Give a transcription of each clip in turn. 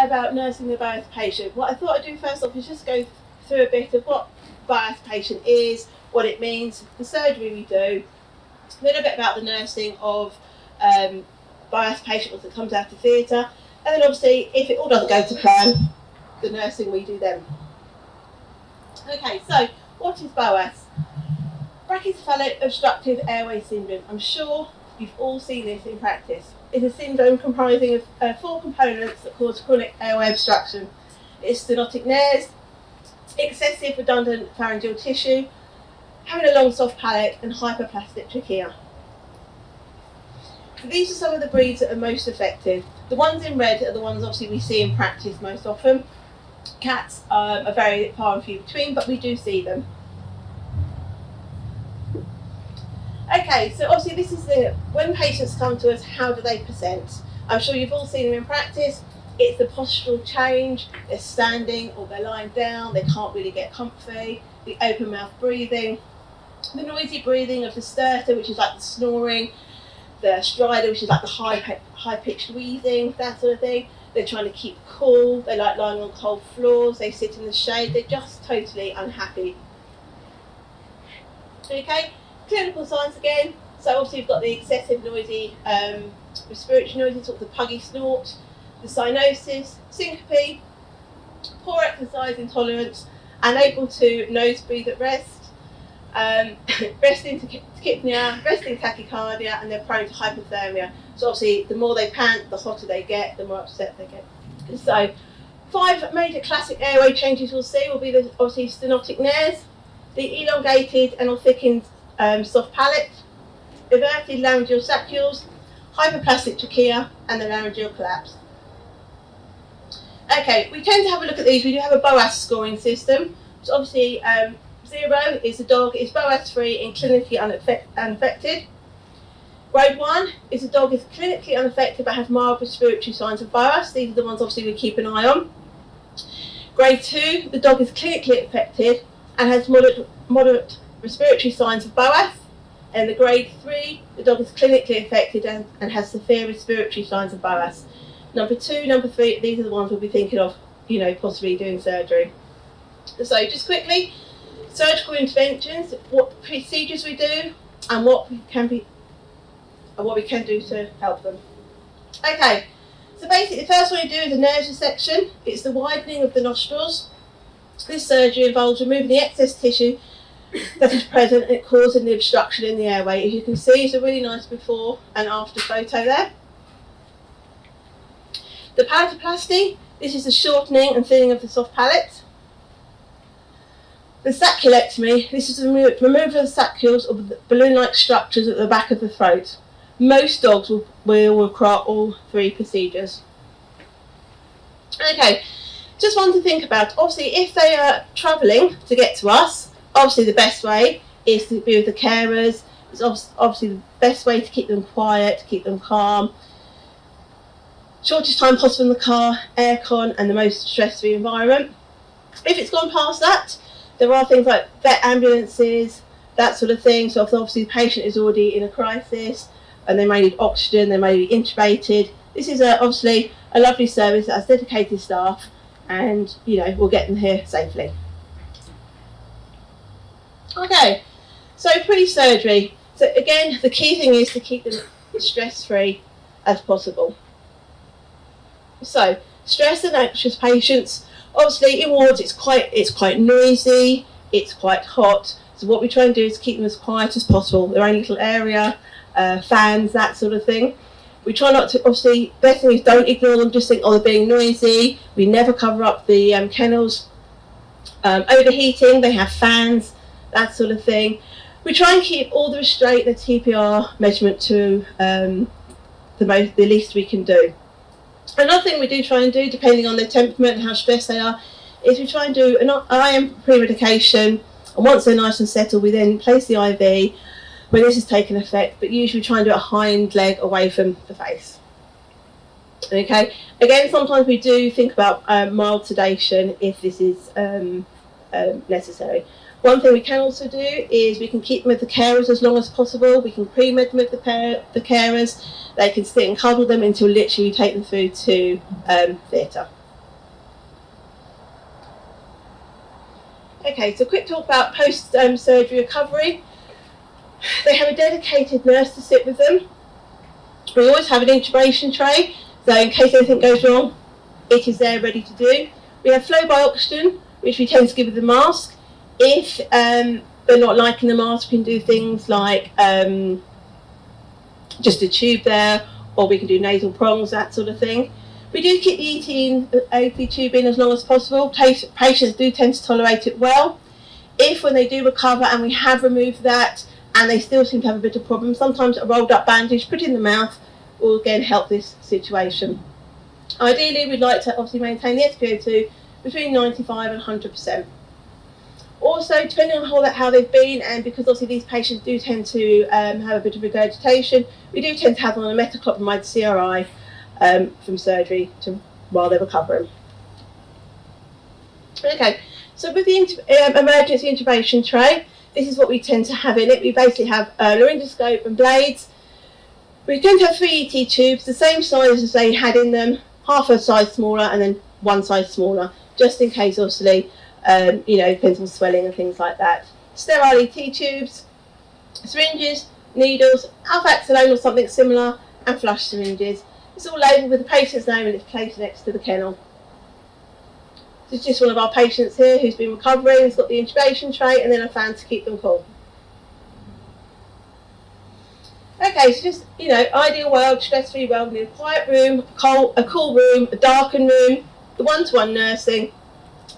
about nursing the BOAS patient. What I thought I'd do first off is just go through a bit of what BOAS patient is, what it means, the surgery we do, a little bit about the nursing of BOAS patient once it comes out of theatre, and then obviously if it all doesn't go to plan, the nursing we do then. Okay, so what is BOAS? Brachycephalic obstructive airway syndrome. I'm sure you've all seen this in practice. It's a syndrome comprising of 4 components that cause chronic airway obstruction. It's stenotic nares, excessive redundant pharyngeal tissue, having a long soft palate, and hyperplastic trachea. So these are some of the breeds that are most effective. The ones in red are the ones obviously we see in practice most often. Cats are very far and few between, but we do see them. Okay, so obviously this is when patients come to us, how do they present? I'm sure you've all seen them in practice. It's the postural change, they're standing or they're lying down, they can't really get comfy, the open mouth breathing, the noisy breathing of the stertor, which is like the snoring, the stridor, which is like the high-pitched wheezing, that sort of thing. They're trying to keep cool, they like lying on cold floors, they sit in the shade, they're just totally unhappy. Okay. Clinical signs again, so obviously you've got the excessive noisy respiratory noises, sort of the puggy snort, the cyanosis, syncope, poor exercise intolerance, unable to nose breathe at rest, resting tachypnea, resting tachycardia, and they're prone to hypothermia. So obviously the more they pant, the hotter they get, the more upset they get. So 5 major classic airway changes we'll see will be the obviously stenotic nares, the elongated and or thickened soft palate, everted laryngeal saccules, hyperplastic trachea, and the laryngeal collapse. Okay, we tend to have a look at these. We do have a BOAS scoring system. So obviously 0 is the dog is BOAS free and clinically unaffected. Grade 1 is the dog is clinically unaffected but has mild respiratory signs of BOAS. These are the ones obviously we keep an eye on. Grade 2, the dog is clinically affected and has moderate respiratory signs of BOAS, and the grade 3, the dog is clinically affected and has severe respiratory signs of BOAS. Number 2, number 3, these are the ones we'll be thinking of, possibly doing surgery. So just quickly, surgical interventions, what procedures we do, and what we can do to help them. Okay, so basically the first one we do is a nose resection. It's the widening of the nostrils. This surgery involves removing the excess tissue that is present and causing the obstruction in the airway. As you can see, it's a really nice before and after photo there. The palatoplasty, this is the shortening and thinning of the soft palate. The sacculectomy, this is the removal of the saccules or the balloon-like structures at the back of the throat. Most dogs will require all 3 procedures. Okay, just one to think about. Obviously, if they are travelling to get to us, obviously the best way is to be with the carers. It's obviously the best way to keep them quiet, to keep them calm. Shortest time possible in the car, aircon, and the most stress-free environment. If it's gone past that, there are things like vet ambulances, that sort of thing. So obviously the patient is already in a crisis and they may need oxygen, they may be intubated. This is obviously a lovely service that has dedicated staff, and we'll get them here safely. Okay, so pre-surgery. So again, the key thing is to keep them as stress-free as possible. So stressed and anxious patients, obviously in wards it's quite noisy, it's quite hot. So what we try and do is keep them as quiet as possible, their own little area, fans, that sort of thing. We try not to, obviously, best thing is don't ignore them, just think, they're being noisy. We never cover up the kennels. Overheating, they have fans, that sort of thing. We try and keep all the restraint, the TPR measurement to the least we can do. Another thing we do try and do, depending on their temperament and how stressed they are, is we try and do an IM pre-medication, and once they're nice and settled, we then place the IV when this has taken effect, but usually try and do a hind leg away from the face. Okay, again, sometimes we do think about mild sedation if this is necessary. One thing we can also do is we can keep them with the carers as long as possible. We can pre-med them with the carers. They can sit and cuddle them until literally we take them through to theatre. Okay, so quick talk about post-surgery recovery. They have a dedicated nurse to sit with them. We always have an intubation tray, so in case anything goes wrong, it is there ready to do. We have flow by oxygen, which we tend to give with the mask. If they're not liking the mask, we can do things like just a tube there, or we can do nasal prongs, that sort of thing. We do keep the AP tube in as long as possible. Patients do tend to tolerate it well. If when they do recover and we have removed that and they still seem to have a bit of problem, sometimes a rolled up bandage put in the mouth will again help this situation. Ideally, we'd like to obviously maintain the SpO2 between 95 and 100%. Also, depending on how they've been, and because obviously these patients do tend to have a bit of regurgitation, we do tend to have them on a metoclopramide CRI from surgery while they're recovering. Okay, so with the emergency intubation tray, this is what we tend to have in it. We basically have a laryngoscope and blades. We tend to have 3 ET tubes, the same size as they had in them, half a size smaller and then one size smaller, just in case obviously, depends on swelling and things like that. Sterile ET tubes, syringes, needles, alfaxalone or something similar, and flush syringes. It's all labelled with the patient's name and it's placed next to the kennel. This is just one of our patients here who's been recovering. He's got the intubation tray and then a fan to keep them cool. Okay, so just, ideal world, stress-free world, we need a quiet room, a cool room, a darkened room, the one-to-one nursing.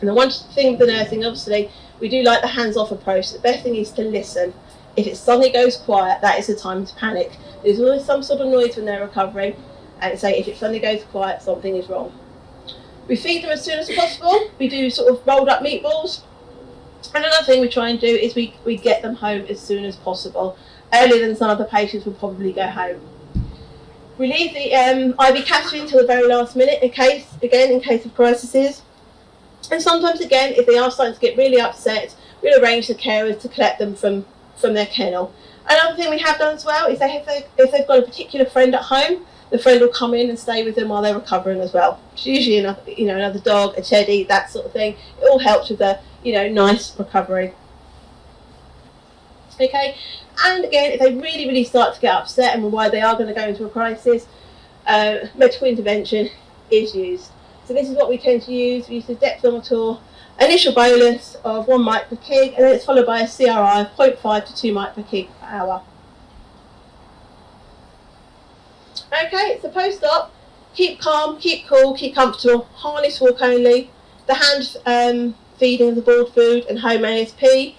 And the one thing with the nursing, obviously, we do like the hands-off approach. The best thing is to listen. If it suddenly goes quiet, that is the time to panic. There's always some sort of noise when they're recovering, and say if it suddenly goes quiet, something is wrong. We feed them as soon as possible. We do sort of rolled up meatballs. And another thing we try and do is we get them home as soon as possible, earlier than some other patients will probably go home. We leave the IV catheter until the very last minute in case of crises. And sometimes again, if they are starting to get really upset, we'll arrange the carers to collect them from their kennel. Another thing we have done as well is if they've got a particular friend at home, the friend will come in and stay with them while they're recovering as well. It's usually another dog, a teddy, that sort of thing. It all helps with the nice recovery. Okay, and again, if they really, really start to get upset and why they are going to go into a crisis, medical intervention is used. So this is what we tend to use. We use the dexamotor initial bolus of 1 mic per kg, and then it's followed by a CRI of 0.5 to 2 mic per kg per hour. Okay, so post-op, keep calm, keep cool, keep comfortable, harness walk only, the hand feeding of the board food and home ASP.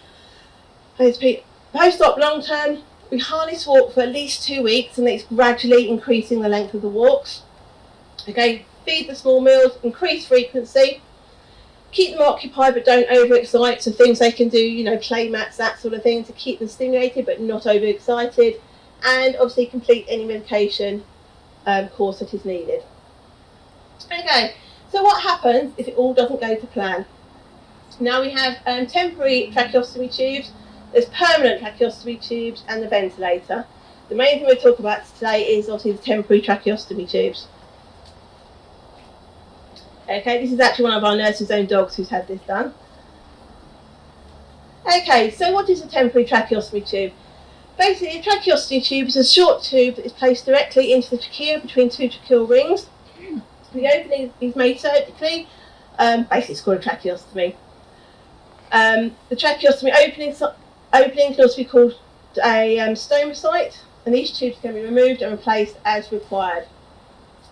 Post-op long term, we harness walk for at least 2 weeks and it's gradually increasing the length of the walks. Okay, feed the small meals, increase frequency, keep them occupied but don't overexcite, so things they can do, play mats, that sort of thing, to keep them stimulated but not overexcited, and obviously complete any medication course that is needed. Okay, so what happens if it all doesn't go to plan? Now we have temporary tracheostomy tubes, there's permanent tracheostomy tubes and the ventilator. The main thing we'll talk about today is obviously the temporary tracheostomy tubes. Okay, this is actually one of our nurse's own dogs who's had this done. Okay, so what is a temporary tracheostomy tube? Basically, a tracheostomy tube is a short tube that is placed directly into the trachea between 2 tracheal rings. The opening is made surgically. Basically, it's called a tracheostomy. The tracheostomy opening can also be called a stoma site, and these tubes can be removed and replaced as required.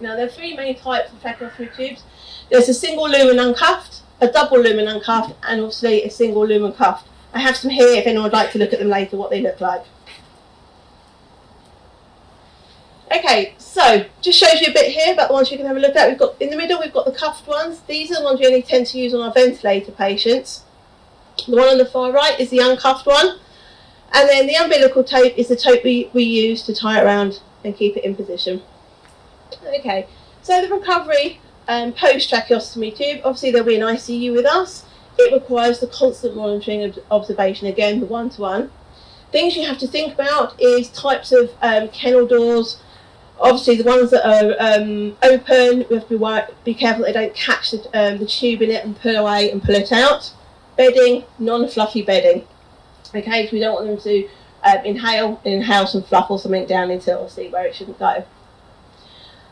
Now, there are 3 main types of tracheostomy tubes. There's a single lumen uncuffed, a double lumen uncuffed, and obviously a single lumen cuffed. I have some here if anyone would like to look at them later, what they look like. Okay, so just shows you a bit here about the ones you can have a look at. In the middle, we've got the cuffed ones. These are the ones we only tend to use on our ventilator patients. The one on the far right is the uncuffed one. And then the umbilical tape is the tape we use to tie it around and keep it in position. Okay, so the recovery post-tracheostomy tube, obviously there'll be an ICU with us. It requires the constant monitoring and observation, again, the one-to-one. Things you have to think about is types of kennel doors. Obviously, the ones that are open, we have to be careful that they don't catch the tube in it and pull away and pull it out. Bedding, non-fluffy bedding. Okay, so we don't want them to inhale some fluff or something down into obviously where it shouldn't go.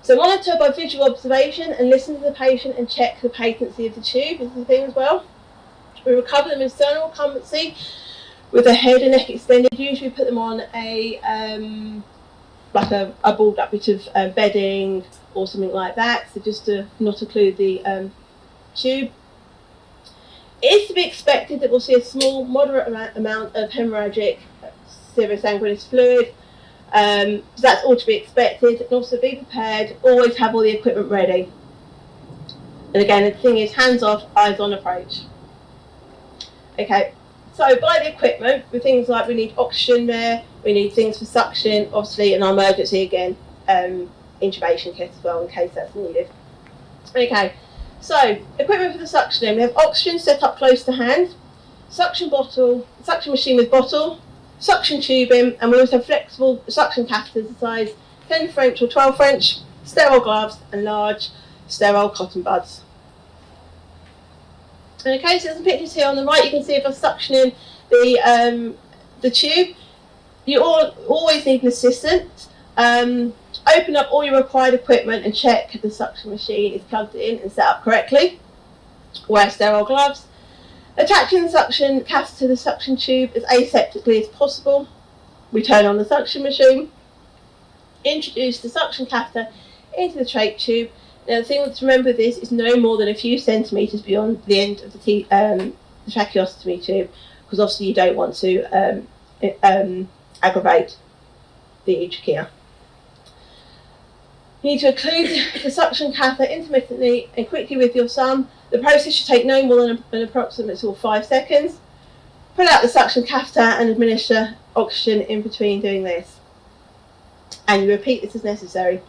So monitor by visual observation and listen to the patient and check the patency of the tube is the thing as well. We recover them in sternal recumbency with the head and neck extended. Usually put them on a like a balled up bit of bedding or something like that, so just to not occlude the tube. It is to be expected that we'll see a small, moderate amount of hemorrhagic serous sanguineous fluid. That's all to be expected. And also be prepared, always have all the equipment ready. And again, the thing is, hands off, eyes on approach. Okay, so by the equipment, with things like we need oxygen there, we need things for suction, obviously, in our emergency again, intubation kit as well in case that's needed. Okay, so equipment for the suctioning. We have oxygen set up close to hand, suction bottle, suction machine with bottle, suction tubing, and we also have flexible suction catheters the size 10 French or 12 French, sterile gloves, and large sterile cotton buds. Okay, so there's some pictures here on the right. You can see if I'm suctioning the tube. You always need an assistant. Open up all your required equipment and check the suction machine is plugged in and set up correctly. Wear sterile gloves. Attaching the suction catheter to the suction tube as aseptically as possible. We turn on the suction machine. Introduce the suction catheter into the trach tube. Now the thing to remember with this is no more than a few centimetres beyond the end of the tracheostomy tube, because obviously you don't want to aggravate the trachea. You need to occlude the suction catheter intermittently and quickly with your thumb. The process should take no more than an approximate 5 seconds. Pull out the suction catheter and administer oxygen in between doing this. And you repeat this as necessary.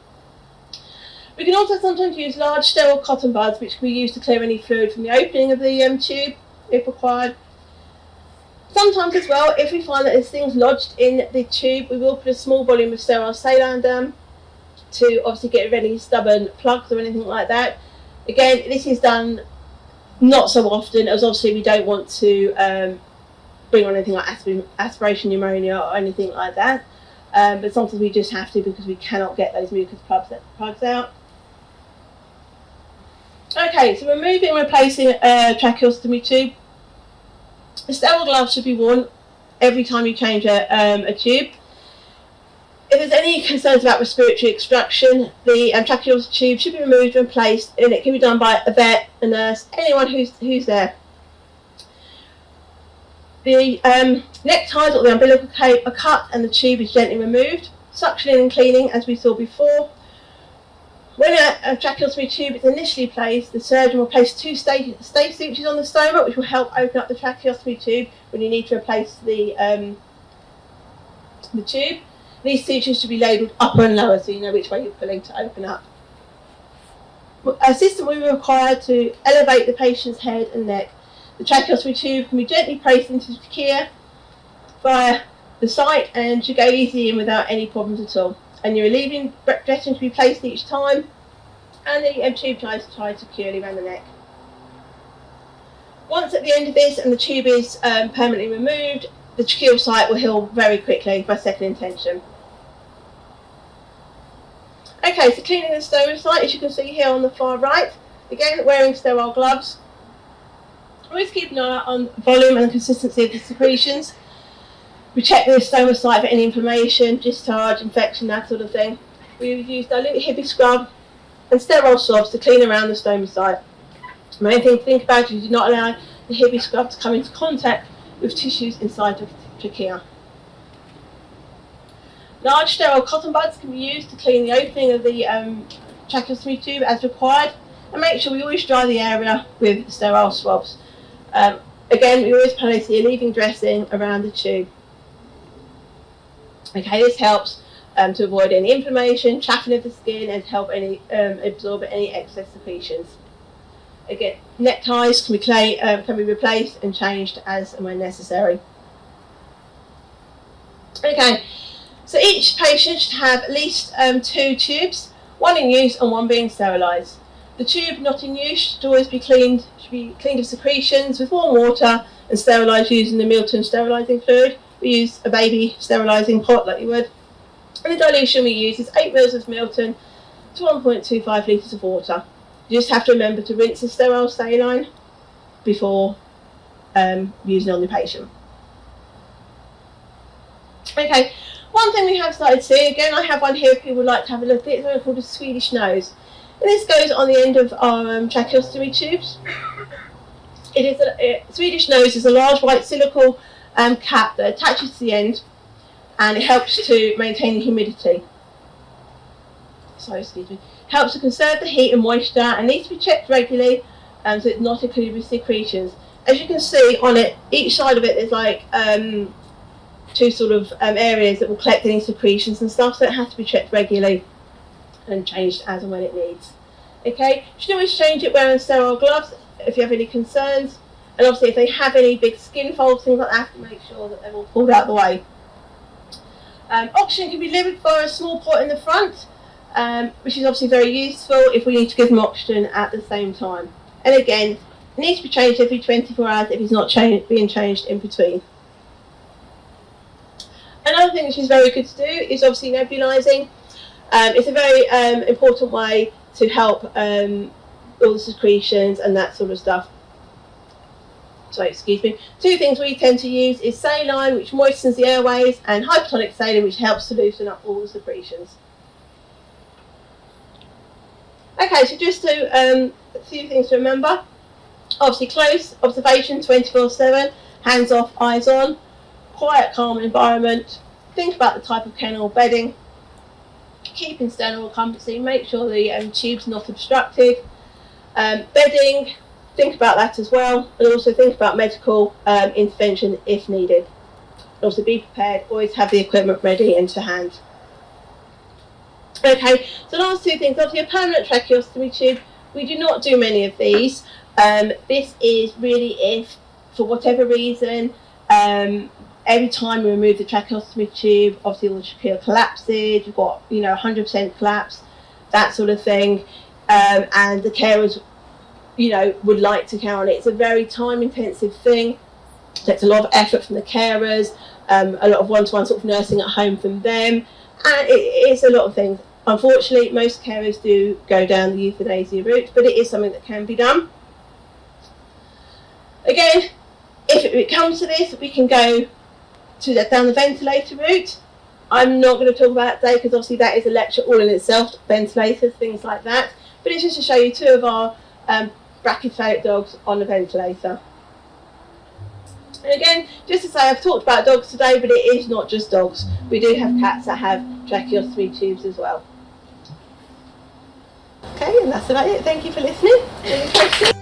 We can also sometimes use large sterile cotton buds, which can be used to clear any fluid from the opening of the tube, if required. Sometimes as well, if we find that there's things lodged in the tube, we will put a small volume of sterile saline down to obviously get rid of any stubborn plugs or anything like that. Again, this is done not so often, as obviously we don't want to bring on anything like aspiration pneumonia or anything like that. But sometimes we just have to because we cannot get those mucus plugs out. Okay, so removing and replacing a tracheostomy tube. A sterile glove should be worn every time you change a tube. If there's any concerns about respiratory extraction, the tracheostomy tube should be removed and replaced, and it can be done by a vet, a nurse, anyone who's there. The neck ties or the umbilical cape are cut and the tube is gently removed. Suctioning and cleaning, as we saw before. When a tracheostomy tube is initially placed, the surgeon will place 2 stay sutures on the stoma, which will help open up the tracheostomy tube when you need to replace the tube. These sutures should be labelled upper and lower, so you know which way you're pulling to open up. Assistant will be required to elevate the patient's head and neck. The tracheostomy tube can be gently placed into the trachea via the site and should go easily in without any problems at all. And your relieving dressing to be placed each time, and the tube ties tied securely around the neck. Once at the end of this and the tube is permanently removed, the tracheal site will heal very quickly by second intention. Okay, so cleaning the stoma site, as you can see here on the far right, again wearing sterile gloves. Always keep an eye on volume and consistency of the secretions. We check the stoma site for any inflammation, discharge, infection, that sort of thing. We use dilute hippie scrub and sterile swabs to clean around the stoma site. The main thing to think about is you do not allow the hippie scrub to come into contact with tissues inside the trachea. Large sterile cotton buds can be used to clean the opening of the tracheostomy tube as required, and make sure we always dry the area with sterile swabs. Again, we always place the relieving dressing around the tube. Okay, this helps to avoid any inflammation, chaffing of the skin, and help absorb any excess secretions. Again, neck ties can be replaced and changed as and when necessary. Okay, so each patient should have at least 2 tubes, one in use and one being sterilised. The tube not in use should always be cleaned. Should be cleaned of secretions with warm water and sterilised using the Milton sterilising fluid. We use a baby sterilising pot like you would. And the dilution we use is 8 ml of Milton to 1.25 litres of water. You just have to remember to rinse the sterile saline before using on the patient. Okay, one thing we have started seeing, again I have one here if people would like to have a look at it, it's something called a Swedish nose. And this goes on the end of our tracheostomy tubes. Swedish nose is a large white silicone cap that attaches to the end, and it helps to maintain the humidity. Helps to conserve the heat and moisture, and needs to be checked regularly so it's not included with secretions. As you can see on it, each side of it there's like two sort of areas that will collect any secretions and stuff, so it has to be checked regularly and changed as and when it needs. Okay, you should always change it wearing sterile gloves if you have any concerns, and obviously if they have any big skin folds, things like that, make sure that they're all pulled out of the way. Oxygen can be delivered via a small pot in the front, which is obviously very useful if we need to give them oxygen at the same time. And again, it needs to be changed every 24 hours if it's not being changed in between. Another thing which is very good to do is obviously nebulising. It's a very important way to help all the secretions and that sort of stuff. So, excuse me. Two things we tend to use is saline, which moistens the airways, and hypertonic saline, which helps to loosen up all the secretions. Okay, so just a few things to remember. Obviously, close observation 24/7, hands off, eyes on, quiet, calm environment. Think about the type of kennel, bedding, keeping sterile, comforting, make sure the tube's not obstructed. Bedding, think about that as well, and also think about medical intervention if needed. Also be prepared, always have the equipment ready and to hand. Okay, so last two things, obviously a permanent tracheostomy tube, we do not do many of these. This is really if, for whatever reason, every time we remove the tracheostomy tube, obviously all the trachea collapses, you've got 100% collapse, that sort of thing, and the carers would like to care on it. It's a very time intensive thing, takes a lot of effort from the carers, a lot of one-to-one sort of nursing at home from them, and it's a lot of things. Unfortunately, most carers do go down the euthanasia route, but it is something that can be done. Again, if it comes to this, we can go down the ventilator route. I'm not going to talk about that today because obviously that is a lecture all in itself, ventilators, things like that. But it's just to show you two of our brachycephalic dogs on a ventilator. And again, just to say, I've talked about dogs today, but it is not just dogs. We do have cats that have tracheostomy tubes as well. Okay, and that's about it. Thank you for listening. Any questions?